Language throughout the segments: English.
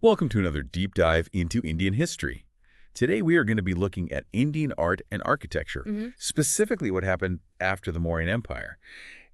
Welcome to another deep dive into Indian history. Today we are going to be looking at Indian art and architecture, specifically what happened after the Mauryan Empire.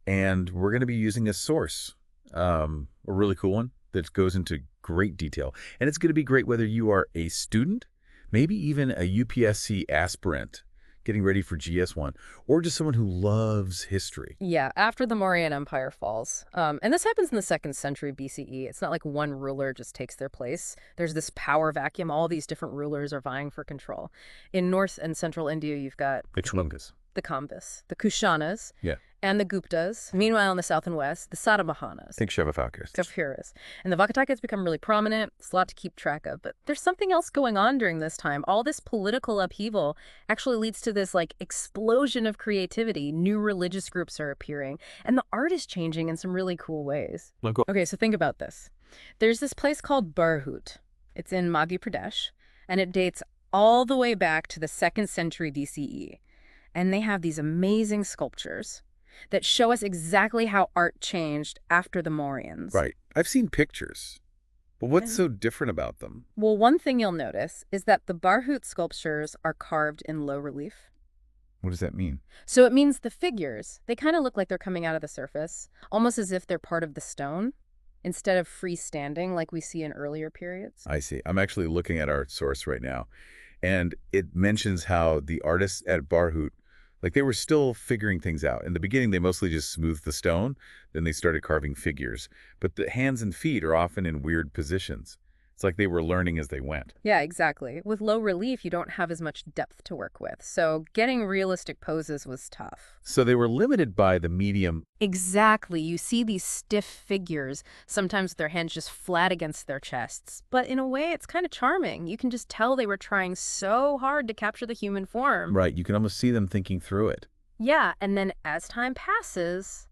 And we're going to be using a source, a really cool one that goes into great detail. And it's going to be great whether you are a student, maybe even a UPSC aspirant getting ready for GS1, or just someone who loves history. Yeah, after the Mauryan Empire falls. And this happens in the 2nd century BCE. It's not like one ruler just takes their place. There's this power vacuum. All these different rulers are vying for control. In North and Central India, you've got The Chulungas. the Kambas, the Kushanas, Yeah. and the Guptas. Meanwhile, in the South and West, the Satavahanas. Think Shivapalkas. Kapuras. And the Vakatakas become really prominent. It's a lot to keep track of. But there's something else going on during this time. All this political upheaval actually leads to this explosion of creativity. New religious groups are appearing. And the art is changing in some really cool ways. Okay, so think about this. There's this place called Barhut. It's in Madhya Pradesh. And it dates all the way back to the 2nd century BCE. And they have these amazing sculptures that show us exactly how art changed after the Mauryans. Right. I've seen pictures. But what's so different about them? Well, one thing you'll notice is that the Barhut sculptures are carved in low relief. What does that mean? So it means the figures, they kind of look like they're coming out of the surface, almost as if they're part of the stone, instead of freestanding like we see in earlier periods. I see. I'm actually looking at our source right now, and it mentions how the artists at Barhut, they were still figuring things out. In the beginning, they mostly just smoothed the stone. Then they started carving figures. But the hands and feet are often in weird positions. It's like they were learning as they went. Yeah, exactly. With low relief, you don't have as much depth to work with. So getting realistic poses was tough. So they were limited by the medium. Exactly. You see these stiff figures, sometimes with their hands just flat against their chests. But in a way, it's kind of charming. You can just tell they were trying so hard to capture the human form. Right. You can almost see them thinking through it. Yeah, and then as time passes,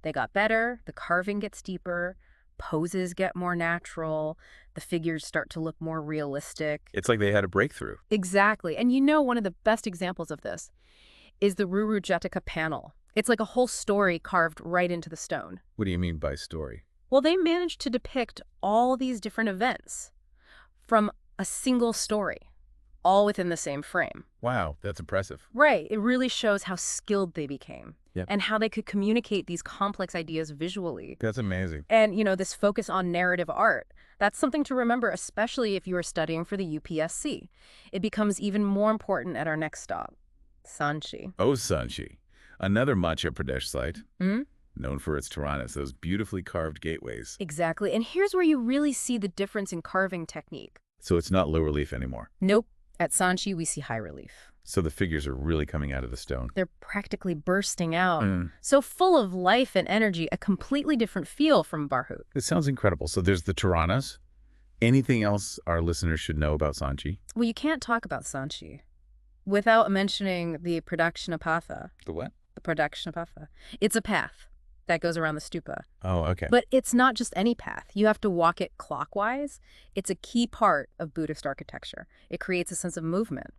they got better, the carving gets deeper, poses get more natural, the figures start to look more realistic. It's like they had a breakthrough. Exactly. And one of the best examples of this is the Ruru Jataka panel. It's like a whole story carved right into the stone. What do you mean by story? Well, they managed to depict all these different events from a single story, all within the same frame. Wow, that's impressive. Right. It really shows how skilled they became. Yep. And how they could communicate these complex ideas visually. That's amazing. And, this focus on narrative art, that's something to remember, especially if you are studying for the UPSC. It becomes even more important at our next stop, Sanchi. Oh, Sanchi, another Madhya Pradesh site, known for its Toranas, those beautifully carved gateways. Exactly. And here's where you really see the difference in carving technique. So it's not low relief anymore. Nope. At Sanchi, we see high relief. So the figures are really coming out of the stone. They're practically bursting out. So full of life and energy, a completely different feel from Barhut. It sounds incredible. So there's the Toranas. Anything else our listeners should know about Sanchi? Well, you can't talk about Sanchi without mentioning the Pradakshina. The what? The Pradakshina. It's a path that goes around the stupa. Oh, okay. But it's not just any path. You have to walk it clockwise. It's a key part of Buddhist architecture. It creates a sense of movement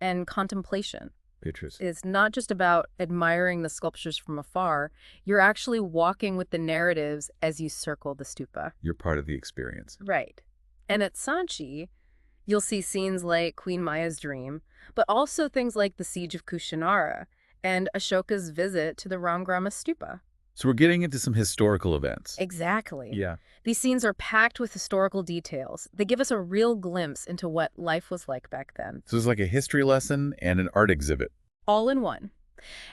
and contemplation. Interesting. It's not just about admiring the sculptures from afar. You're actually walking with the narratives as you circle the stupa. You're part of the experience. Right. And at Sanchi, you'll see scenes like Queen Maya's dream, but also things like the siege of Kushanara and Ashoka's visit to the Ramgrama stupa. So we're getting into some historical events. Exactly. Yeah. These scenes are packed with historical details. They give us a real glimpse into what life was like back then. So it's like a history lesson and an art exhibit. All in one.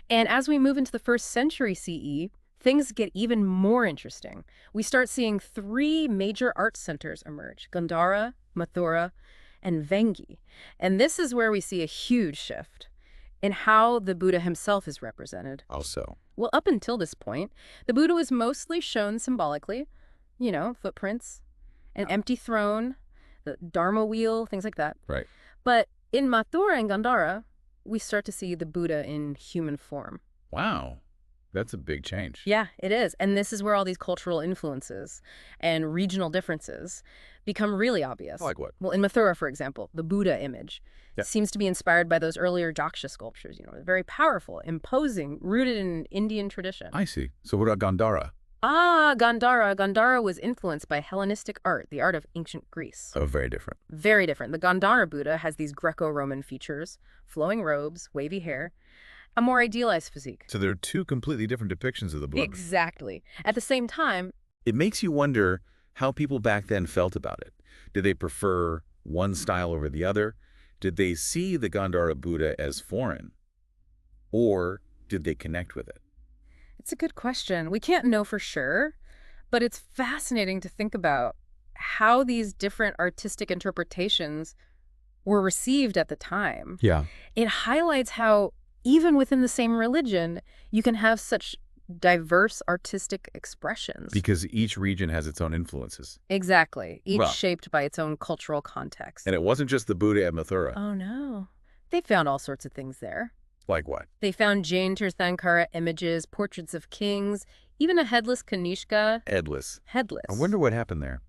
And as we move into the 1st century CE, things get even more interesting. We start seeing 3 major art centers emerge: Gandhara, Mathura, and Vengi. And this is where we see a huge shift in how the Buddha himself is represented. Also. Well, up until this point, the Buddha was mostly shown symbolically, footprints, an empty throne, the Dharma wheel, things like that. Right. But in Mathura and Gandhara, we start to see the Buddha in human form. Wow. That's a big change. Yeah, it is. And this is where all these cultural influences and regional differences become really obvious. Like what? Well, in Mathura, for example, the Buddha image seems to be inspired by those earlier Daksha sculptures. Very powerful, imposing, rooted in Indian tradition. I see. So what about Gandhara? Ah, Gandhara. Gandhara was influenced by Hellenistic art, the art of ancient Greece. Oh, very different. Very different. The Gandhara Buddha has these Greco-Roman features, flowing robes, wavy hair, a more idealized physique. So there are two completely different depictions of the Buddha. Exactly. At the same time, It makes you wonder how people back then felt about it. Did they prefer one style over the other? Did they see the Gandhara Buddha as foreign? Or did they connect with it? it's a good question. We can't know for sure, but it's fascinating to think about how these different artistic interpretations were received at the time. Yeah. It highlights how, even within the same religion, you can have such diverse artistic expressions. Because each region has its own influences. Exactly. Each Well- shaped by its own cultural context. And it wasn't just the Buddha at Mathura. Oh, no. They found all sorts of things there. Like what? They found Jain Tirthankara images, portraits of kings, even a headless Kanishka. Headless. Headless. I wonder what happened there.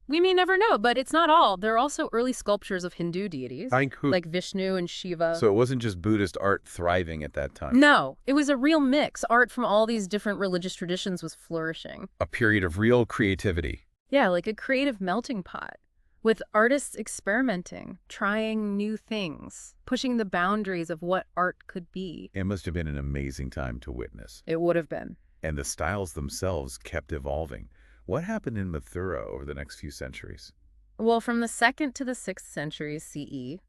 We may never know, but it's not all. There are also early sculptures of Hindu deities, like Vishnu and Shiva. So it wasn't just Buddhist art thriving at that time. No, it was a real mix. Art from all these different religious traditions was flourishing. A period of real creativity. Yeah, like a creative melting pot, with artists experimenting, trying new things, pushing the boundaries of what art could be. It must have been an amazing time to witness. It would have been. And the styles themselves kept evolving. What happened in Mathura over the next few centuries? Well, from the 2nd to the 6th centuries CE,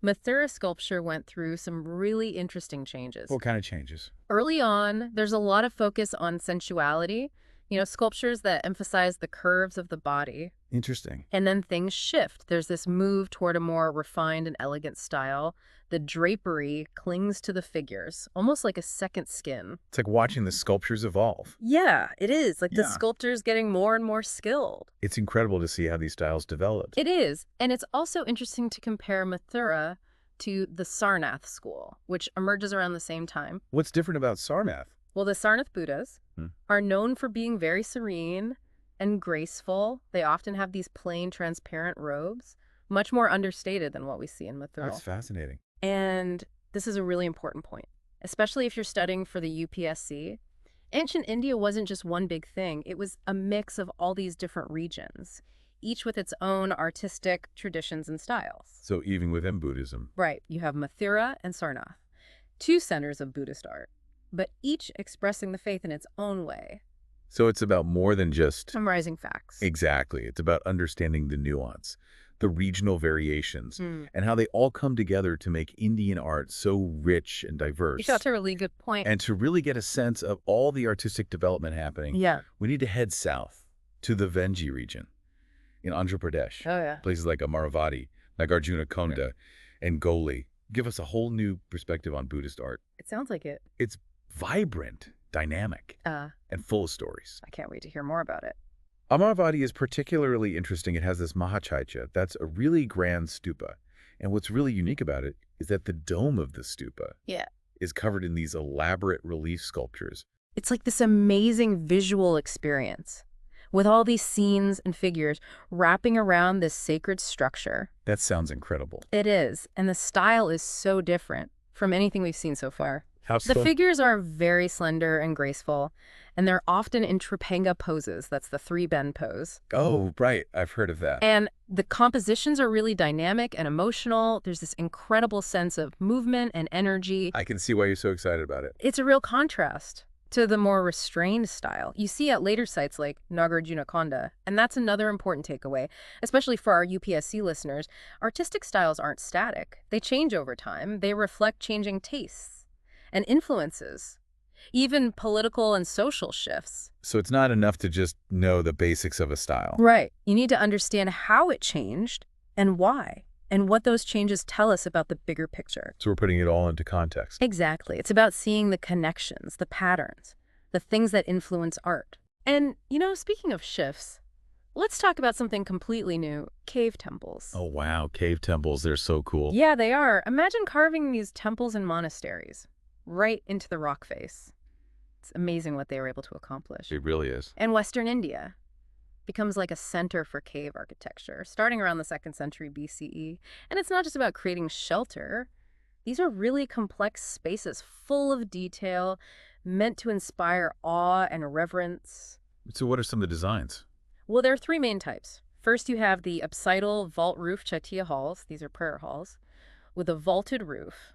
Mathura sculpture went through some really interesting changes. What kind of changes? Early on, there's a lot of focus on sensuality, sculptures that emphasize the curves of the body. Interesting. And then things shift. There's this move toward a more refined and elegant style. The drapery clings to the figures, almost like a second skin. It's like watching the sculptures evolve. Yeah, it is. Like the Yeah. sculptor's getting more and more skilled. It's incredible to see how these styles developed. It is. And it's also interesting to compare Mathura to the Sarnath school, which emerges around the same time. What's different about Sarnath? Well, the Sarnath Buddhas Hmm. are known for being very serene and graceful. They often have these plain, transparent robes, much more understated than what we see in Mathura. That's fascinating. And this is a really important point, especially if you're studying for the UPSC. Ancient India wasn't just one big thing. It was a mix of all these different regions, each with its own artistic traditions and styles. So even within Buddhism. Right, you have Mathura and Sarnath, two centers of Buddhist art, but each expressing the faith in its own way. So it's about more than just... Summarizing facts. Exactly. It's about understanding the nuance, the regional variations, Mm. and how they all come together to make Indian art so rich and diverse. You got a really good point. And to really get a sense of all the artistic development happening, Yeah. we need to head south to the Vengi region in Andhra Pradesh. Oh, yeah. Places like Amaravati, Nagarjuna Konda, and Goli give us a whole new perspective on Buddhist art. It sounds like it. It's vibrant, dynamic, and full of stories. I can't wait to hear more about it. Amaravati is particularly interesting. It has this Mahachaitya. That's a really grand stupa. And what's really unique about it is that the dome of the stupa Yeah. is covered in these elaborate relief sculptures. It's like this amazing visual experience with all these scenes and figures wrapping around this sacred structure. That sounds incredible. It is, and the style is so different from anything we've seen so far. How The figures are very slender and graceful, and they're often in Tripanga poses. That's the 3-bend pose. Oh, right. I've heard of that. And the compositions are really dynamic and emotional. There's this incredible sense of movement and energy. I can see why you're so excited about it. It's a real contrast to the more restrained style you see at later sites like Nagarjuna Konda. And that's another important takeaway, especially for our UPSC listeners. Artistic styles aren't static. They change over time. They reflect changing tastes and influences, even political and social shifts. So it's not enough to just know the basics of a style. Right. You need to understand how it changed and why, and what those changes tell us about the bigger picture. So we're putting it all into context. Exactly. It's about seeing the connections, the patterns, the things that influence art. And, speaking of shifts, let's talk about something completely new, cave temples. Oh, wow. Cave temples. They're so cool. Yeah, they are. Imagine carving these temples and monasteries right into the rock face. It's amazing what they were able to accomplish. It really is. And Western India becomes like a center for cave architecture, starting around the 2nd century BCE. And it's not just about creating shelter. These are really complex spaces full of detail, meant to inspire awe and reverence. So what are some of the designs? Well, there are three main types. First, you have the apsidal vault roof chaitya halls. These are prayer halls with a vaulted roof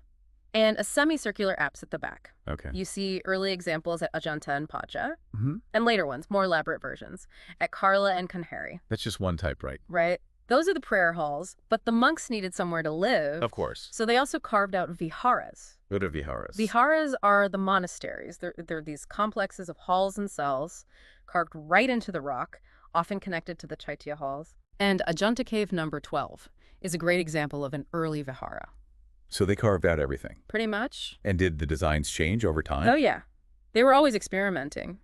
and a semicircular apse at the back. Okay. You see early examples at Ajanta and Pacha, Mm-hmm. and later ones, more elaborate versions, at Karla and Kanheri. That's just one type, right? Right? Those are the prayer halls, but the monks needed somewhere to live. Of course. So they also carved out viharas. What are viharas? Viharas are the monasteries. They're these complexes of halls and cells carved right into the rock, often connected to the chaitya halls. And Ajanta Cave number 12 is a great example of an early vihara. So they carved out everything. Pretty much. And did the designs change over time? Oh, yeah. They were always experimenting,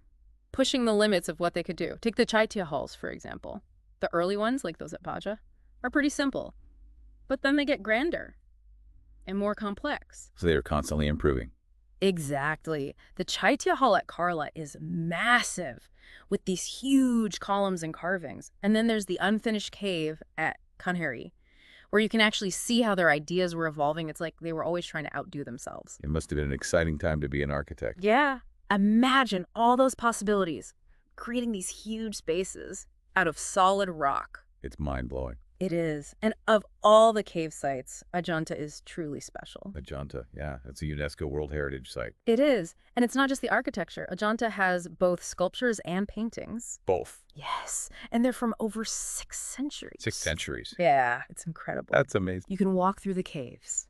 pushing the limits of what they could do. Take the chaitya halls, for example. The early ones, like those at Pacha, are pretty simple. But then they get grander and more complex. So they were constantly improving. Exactly. The chaitya hall at Karla is massive, with these huge columns and carvings. And then there's the unfinished cave at Kanheri, where you can actually see how their ideas were evolving. It's like they were always trying to outdo themselves. It must have been an exciting time to be an architect. Yeah. Imagine all those possibilities, creating these huge spaces out of solid rock. It's mind-blowing. It is. And of all the cave sites, Ajanta is truly special. Ajanta, yeah, that's a UNESCO World Heritage Site. It is. And it's not just the architecture. Ajanta has both sculptures and paintings. Both. Yes. And they're from over 6 centuries. 6 centuries. Yeah, it's incredible. That's amazing. You can walk through the caves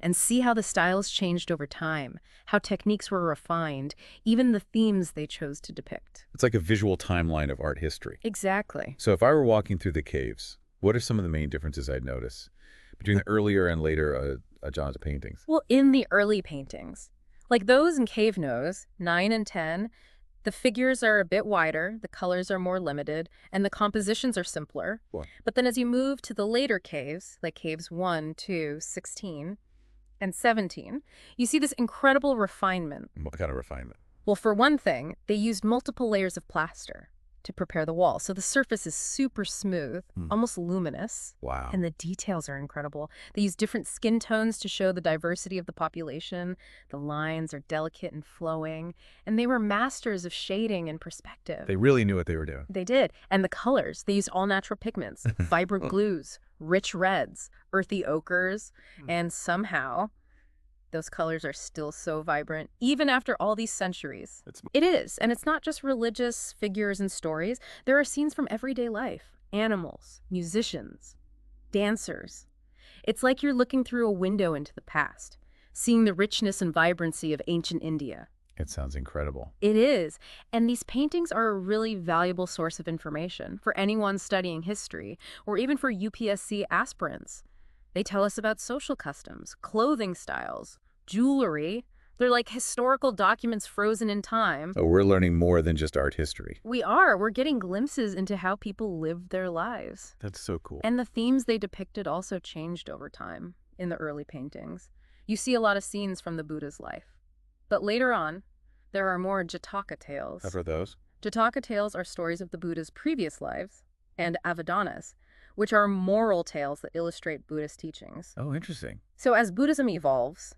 and see how the styles changed over time, how techniques were refined, even the themes they chose to depict. It's like a visual timeline of art history. Exactly. So if I were walking through the caves, what are some of the main differences I'd notice between the earlier and later Ajanta paintings? Well, in the early paintings, like those in Cave Nose, 9 and 10, the figures are a bit wider, the colors are more limited, and the compositions are simpler. What? But then as you move to the later caves, like caves 1, 2, 16, and 17, you see this incredible refinement. What kind of refinement? Well, for one thing, they used multiple layers of plaster to prepare the wall. So the surface is super smooth, almost luminous. Wow. And the details are incredible. They use different skin tones to show the diversity of the population. The lines are delicate and flowing. And they were masters of shading and perspective. They really knew what they were doing. They did. And the colors, they used all natural pigments, vibrant blues, rich reds, earthy ochres, and somehow those colors are still so vibrant, even after all these centuries. It is. And it's not just religious figures and stories. There are scenes from everyday life, animals, musicians, dancers. It's like you're looking through a window into the past, seeing the richness and vibrancy of ancient India. It sounds incredible. It is. And these paintings are a really valuable source of information for anyone studying history, or even for UPSC aspirants. They tell us about social customs, clothing styles, jewelry. They're like historical documents frozen in time. Oh, we're learning more than just art history. We are. We're getting glimpses into how people lived their lives. That's so cool. And the themes they depicted also changed over time in the early paintings. You see a lot of scenes from the Buddha's life. But later on, there are more Jataka tales. How are those? Jataka tales are stories of the Buddha's previous lives, and Avadanas, which are moral tales that illustrate Buddhist teachings. Oh, interesting. So as Buddhism evolves,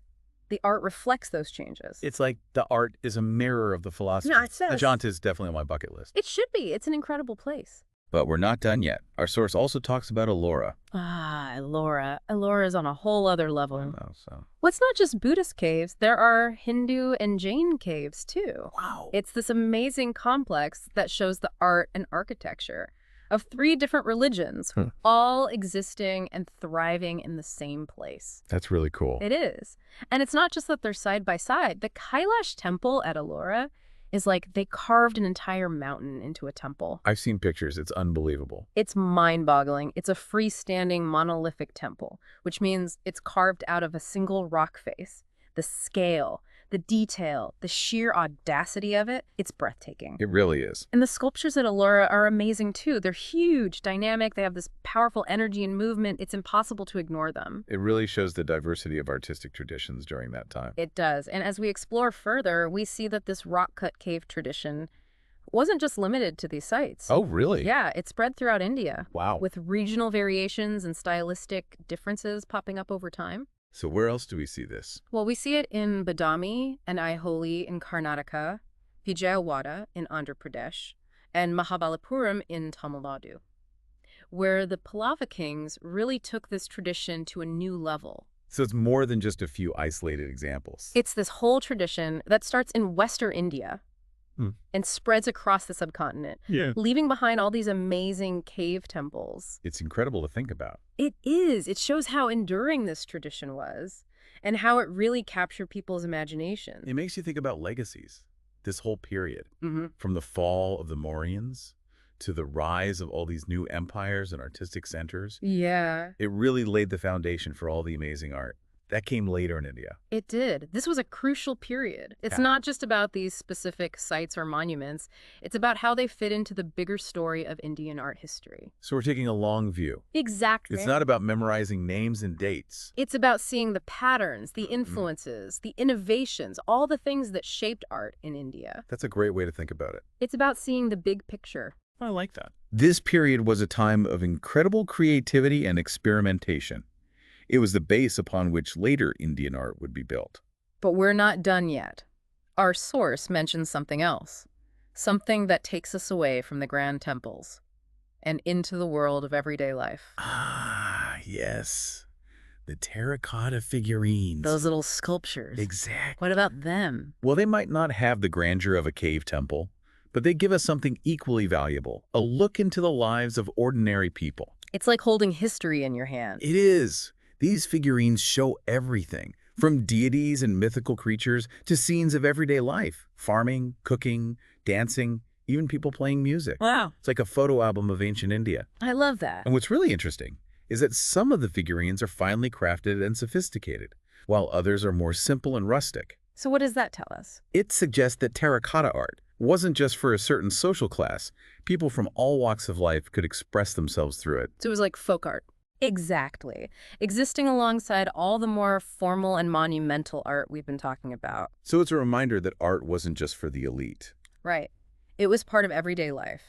the art reflects those changes. It's like the art is a mirror of the philosophy. No, it says. Ajanta is definitely on my bucket list. It should be. It's an incredible place. But we're not done yet. Our source also talks about Ellora. Ah, Ellora. Ellora is on a whole other level. Oh, so. Well, it's not just Buddhist caves. There are Hindu and Jain caves, too. Wow. It's this amazing complex that shows the art and architecture of 3 different religions, all existing and thriving in the same place. That's really cool. It is. And it's not just that they're side by side. The Kailash temple at Ellora is like they carved an entire mountain into a temple. I've seen pictures. It's unbelievable. It's mind-boggling. It's a freestanding monolithic temple, which means it's carved out of a single rock face. The scale, the detail, the sheer audacity of it, it's breathtaking. It really is. And the sculptures at Ellora are amazing too. They're huge, dynamic, they have this powerful energy and movement. It's impossible to ignore them. It really shows the diversity of artistic traditions during that time. It does. And as we explore further, we see that this rock-cut cave tradition wasn't just limited to these sites. Oh, really? Yeah, it spread throughout India. Wow. With regional variations and stylistic differences popping up over time. So where else do we see this? Well, we see it in Badami and Aiholi in Karnataka, Vijayawada in Andhra Pradesh, and Mahabalipuram in Tamil Nadu, where the Pallava kings really took this tradition to a new level. So it's more than just a few isolated examples. It's this whole tradition that starts in Western India and spreads across the subcontinent, leaving behind all these amazing cave temples. It's incredible to think about. It is. It shows how enduring this tradition was and how it really captured people's imagination. It makes you think about legacies, this whole period, from the fall of the Mauryans to the rise of all these new empires and artistic centers. Yeah. It really laid the foundation for all the amazing art. That came later in India. It did. This was a crucial period. It's not just about these specific sites or monuments. It's about how they fit into the bigger story of Indian art history. So we're taking a long view. Exactly. It's not about memorizing names and dates. It's about seeing the patterns, the influences, the innovations, all the things that shaped art in India. That's a great way to think about it. It's about seeing the big picture. I like that. This period was a time of incredible creativity and experimentation. It was the base upon which later Indian art would be built. But we're not done yet. Our source mentions something else, something that takes us away from the grand temples and into the world of everyday life. Ah, yes. The terracotta figurines. Those little sculptures. Exactly. What about them? Well, they might not have the grandeur of a cave temple, but they give us something equally valuable, a look into the lives of ordinary people. It's like holding history in your hand. It is. These figurines show everything, from deities and mythical creatures to scenes of everyday life, farming, cooking, dancing, even people playing music. Wow. It's like a photo album of ancient India. I love that. And what's really interesting is that some of the figurines are finely crafted and sophisticated, while others are more simple and rustic. So what does that tell us? It suggests that terracotta art wasn't just for a certain social class. People from all walks of life could express themselves through it. So it was like folk art. Exactly. Existing alongside all the more formal and monumental art we've been talking about. So it's a reminder that art wasn't just for the elite. Right. It was part of everyday life.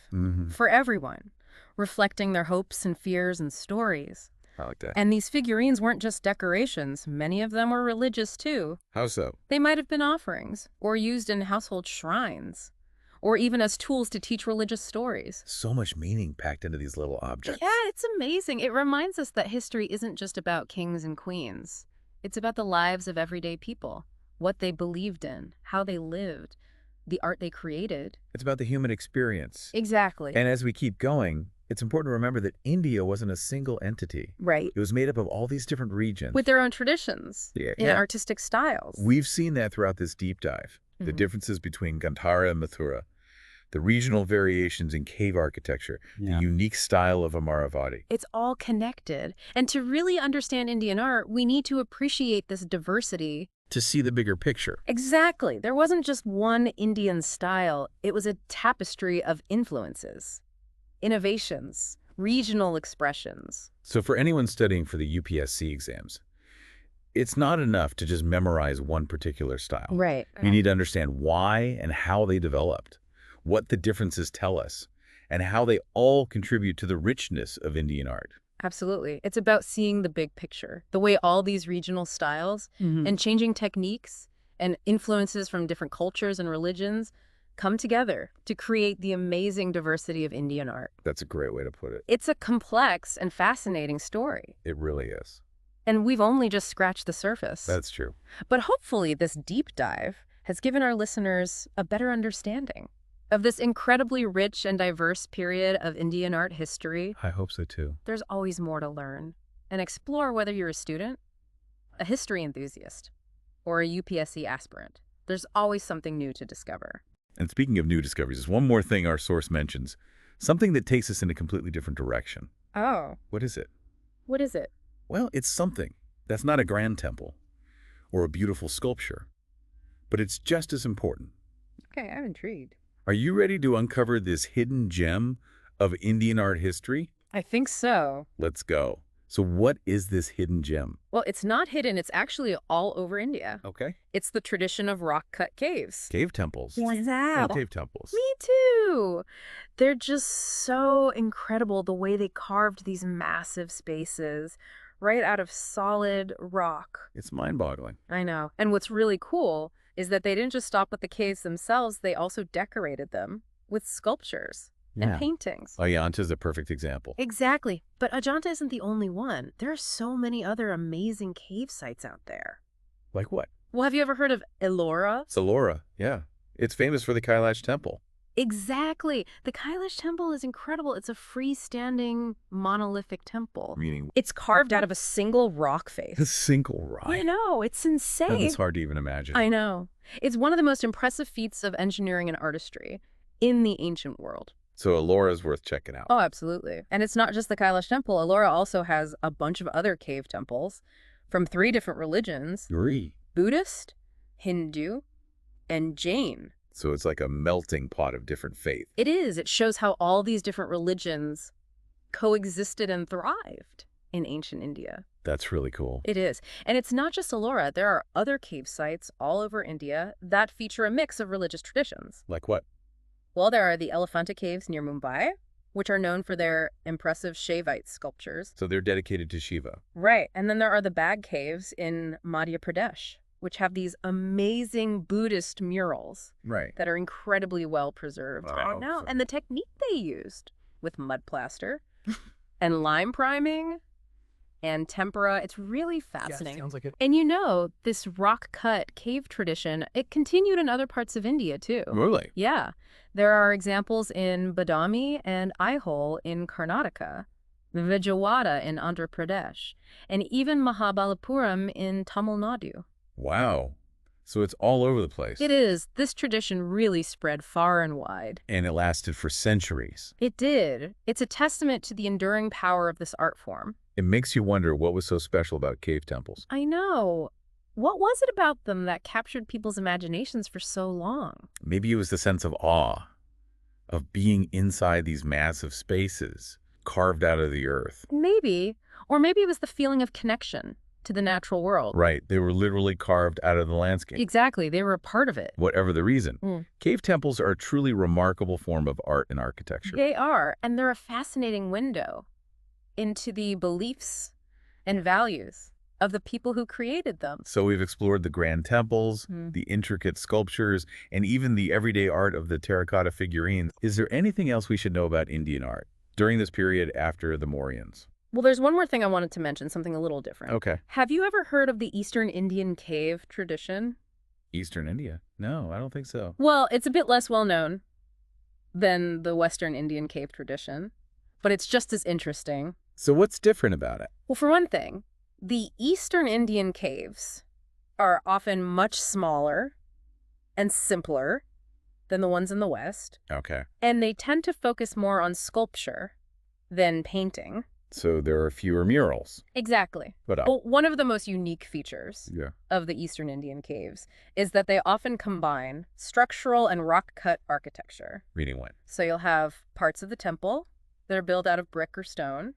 For everyone. Reflecting their hopes and fears and stories. I like that. And these figurines weren't just decorations. Many of them were religious, too. How so? They might have been offerings, or used in household shrines, or even as tools to teach religious stories. So much meaning packed into these little objects. Yeah, it's amazing. It reminds us that history isn't just about kings and queens. It's about the lives of everyday people, what they believed in, how they lived, the art they created. It's about the human experience. Exactly. And as we keep going, it's important to remember that India wasn't a single entity. Right. It was made up of all these different regions. With their own traditions and artistic styles. We've seen that throughout this deep dive. The differences between Gandhara and Mathura, the regional variations in cave architecture, the unique style of Amaravati. It's all connected. And to really understand Indian art, we need to appreciate this diversity. To see the bigger picture. Exactly. There wasn't just one Indian style. It was a tapestry of influences, innovations, regional expressions. So for anyone studying for the UPSC exams, it's not enough to just memorize one particular style. Right. You need to understand why and how they developed, what the differences tell us, and how they all contribute to the richness of Indian art. Absolutely. It's about seeing the big picture, the way all these regional styles and changing techniques and influences from different cultures and religions come together to create the amazing diversity of Indian art. That's a great way to put it. It's a complex and fascinating story. It really is. And we've only just scratched the surface. That's true. But hopefully this deep dive has given our listeners a better understanding of this incredibly rich and diverse period of Indian art history. I hope so too. There's always more to learn and explore, whether you're a student, a history enthusiast, or a UPSC aspirant. There's always something new to discover. And speaking of new discoveries, there's one more thing our source mentions, something that takes us in a completely different direction. Oh. What is it? What is it? Well, it's something that's not a grand temple or a beautiful sculpture, but it's just as important. Okay, I'm intrigued. Are you ready to uncover this hidden gem of Indian art history? I think so. Let's go. So what is this hidden gem? Well, it's not hidden. It's actually all over India. Okay. It's the tradition of rock-cut caves. Cave temples. Wow. Cave temples. Me too. They're just so incredible, the way they carved these massive spaces right out of solid rock. It's mind-boggling. I know. And what's really cool is that they didn't just stop with the caves themselves, they also decorated them with sculptures. and paintings. Ajanta is a perfect example. Exactly. But Ajanta isn't the only one. There are so many other amazing cave sites out there. Like what? Well, have you ever heard of Ellora? Ellora, yeah. It's famous for the Kailash Temple. Exactly. The Kailash Temple is incredible. It's a freestanding monolithic temple. Meaning? It's carved out of a single rock face. A single rock. I know. It's insane. That's hard to even imagine. I know. It's one of the most impressive feats of engineering and artistry in the ancient world. So Ellora is worth checking out. Oh, absolutely. And it's not just the Kailash Temple. Ellora also has a bunch of other cave temples from 3 different religions. 3? Buddhist, Hindu, and Jain. So it's like a melting pot of different faiths. It is. It shows how all these different religions coexisted and thrived in ancient India. That's really cool. It is. And it's not just Ellora. There are other cave sites all over India that feature a mix of religious traditions. Like what? Well, there are the Elephanta Caves near Mumbai, which are known for their impressive Shaivite sculptures. So they're dedicated to Shiva. Right. And then there are the Bag Caves in Madhya Pradesh, which have these amazing Buddhist murals that are incredibly well preserved right now. And the technique they used with mud plaster and lime priming and tempera, it's really fascinating. Yeah, sounds like it. And you know, this rock-cut cave tradition, it continued in other parts of India too. Really? Yeah. There are examples in Badami and Aihole in Karnataka, Vijayawada in Andhra Pradesh, and even Mahabalipuram in Tamil Nadu. Wow. So it's all over the place. It is. This tradition really spread far and wide. And it lasted for centuries. It did. It's a testament to the enduring power of this art form. It makes you wonder what was so special about cave temples. I know. What was it about them that captured people's imaginations for so long? Maybe it was the sense of awe, of being inside these massive spaces, carved out of the earth. Maybe. Or maybe it was the feeling of connection to the natural world. Right. They were literally carved out of the landscape. Exactly. They were a part of it. Whatever the reason. Cave temples are a truly remarkable form of art and architecture. They are. And they're a fascinating window into the beliefs and values of the people who created them. So we've explored the grand temples, the intricate sculptures, and even the everyday art of the terracotta figurines. Is there anything else we should know about Indian art during this period after the Mauryans? Well, there's one more thing I wanted to mention, something a little different. Okay. Have you ever heard of the Eastern Indian cave tradition? Eastern India? No, I don't think so. Well, it's a bit less well known than the Western Indian cave tradition, but it's just as interesting. So what's different about it? Well, for one thing, the Eastern Indian caves are often much smaller and simpler than the ones in the West. Okay. And they tend to focus more on sculpture than painting. So there are fewer murals. Exactly. But Well, one of the most unique features yeah. of the Eastern Indian caves is that they often combine structural and rock-cut architecture. Reading what? So you'll have parts of the temple that are built out of brick or stone,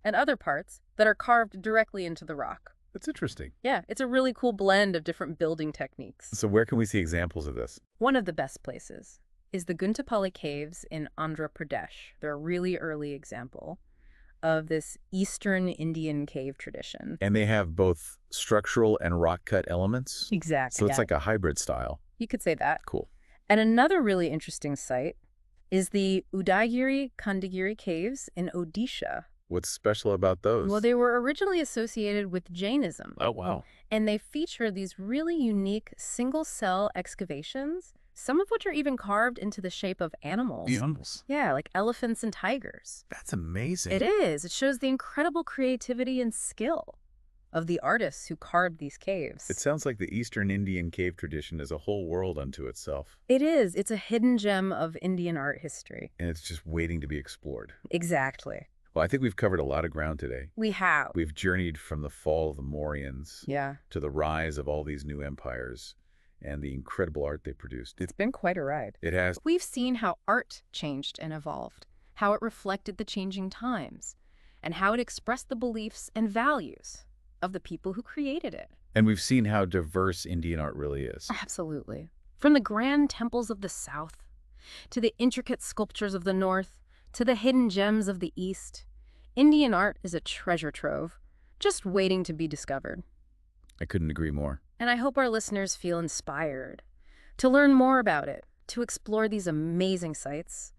and other parts that are carved directly into the rock. That's interesting. Yeah, it's a really cool blend of different building techniques. So where can we see examples of this? One of the best places is the Guntapalli Caves in Andhra Pradesh. They're a really early example of this Eastern Indian cave tradition. And they have both structural and rock-cut elements? Exactly. So it's like a hybrid style. You could say that. Cool. And another really interesting site is the Udayagiri Kandagiri Caves in Odisha. What's special about those? Well, they were originally associated with Jainism. Oh, wow. And they feature these really unique single-cell excavations, some of which are even carved into the shape of animals. Animals? Yeah, like elephants and tigers. That's amazing. It is. It shows the incredible creativity and skill of the artists who carved these caves. It sounds like the Eastern Indian cave tradition is a whole world unto itself. It is. It's a hidden gem of Indian art history. And it's just waiting to be explored. Exactly. Well, I think we've covered a lot of ground today. We have. We've journeyed from the fall of the Mauryans to the rise of all these new empires and the incredible art they produced. It's been quite a ride. It has. We've seen how art changed and evolved, how it reflected the changing times, and how it expressed the beliefs and values of the people who created it. And we've seen how diverse Indian art really is. Absolutely. From the grand temples of the South, to the intricate sculptures of the North, to the hidden gems of the East, Indian art is a treasure trove, just waiting to be discovered. I couldn't agree more. And I hope our listeners feel inspired to learn more about it, to explore these amazing sites,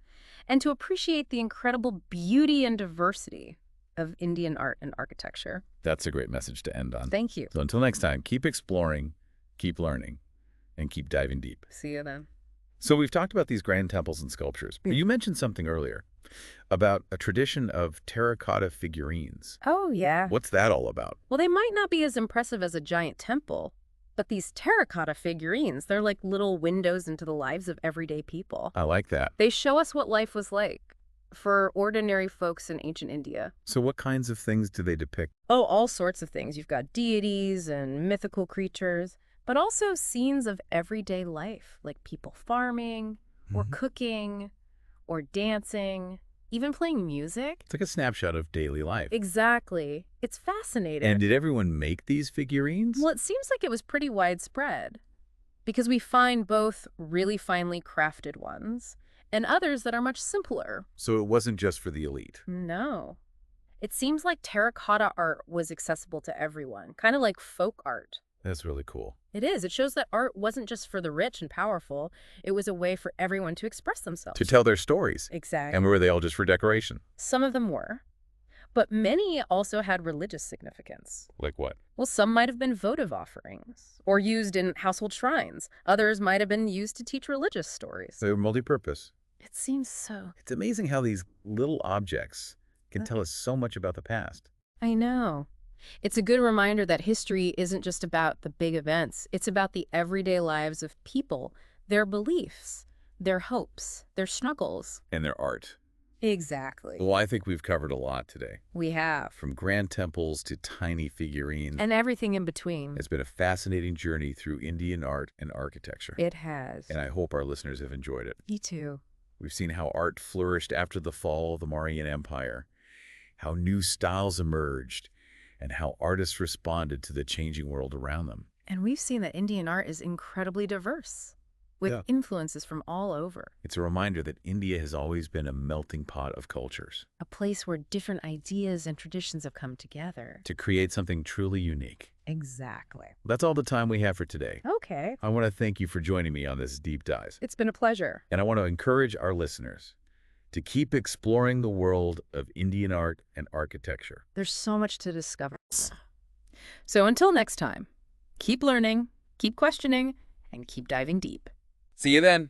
and to appreciate the incredible beauty and diversity of Indian art and architecture. That's a great message to end on. Thank you. So until next time, keep exploring, keep learning, and keep diving deep. See you then. So we've talked about these grand temples and sculptures, but you mentioned something earlier about a tradition of terracotta figurines. Oh, yeah. What's that all about? Well, they might not be as impressive as a giant temple, but these terracotta figurines, they're like little windows into the lives of everyday people. I like that. They show us what life was like for ordinary folks in ancient India. So what kinds of things do they depict? Oh, all sorts of things. You've got deities and mythical creatures, but also scenes of everyday life, like people farming or cooking or dancing, even playing music. It's like a snapshot of daily life. Exactly. It's fascinating. And did everyone make these figurines? Well, it seems like it was pretty widespread because we find both really finely crafted ones and others that are much simpler. So it wasn't just for the elite. No. It seems like terracotta art was accessible to everyone, kind of like folk art. That's really cool. It is. It shows that art wasn't just for the rich and powerful. It was a way for everyone to express themselves. To tell their stories. Exactly. And were they all just for decoration? Some of them were. But many also had religious significance. Like what? Well, some might have been votive offerings or used in household shrines. Others might have been used to teach religious stories. They were multi-purpose. It seems so. It's amazing how these little objects can tell us so much about the past. I know. It's a good reminder that history isn't just about the big events. It's about the everyday lives of people, their beliefs, their hopes, their struggles. And their art. Exactly. Well, I think we've covered a lot today. We have. From grand temples to tiny figurines. And everything in between. It's been a fascinating journey through Indian art and architecture. It has. And I hope our listeners have enjoyed it. Me too. We've seen how art flourished after the fall of the Mauryan Empire, how new styles emerged, and how artists responded to the changing world around them. And we've seen that Indian art is incredibly diverse, with influences from all over. It's a reminder that India has always been a melting pot of cultures. A place where different ideas and traditions have come together. To create something truly unique. Exactly. That's all the time we have for today. Okay. I want to thank you for joining me on this deep dive. It's been a pleasure. And I want to encourage our listeners to keep exploring the world of Indian art and architecture. There's so much to discover. So until next time, keep learning, keep questioning, and keep diving deep. See you then.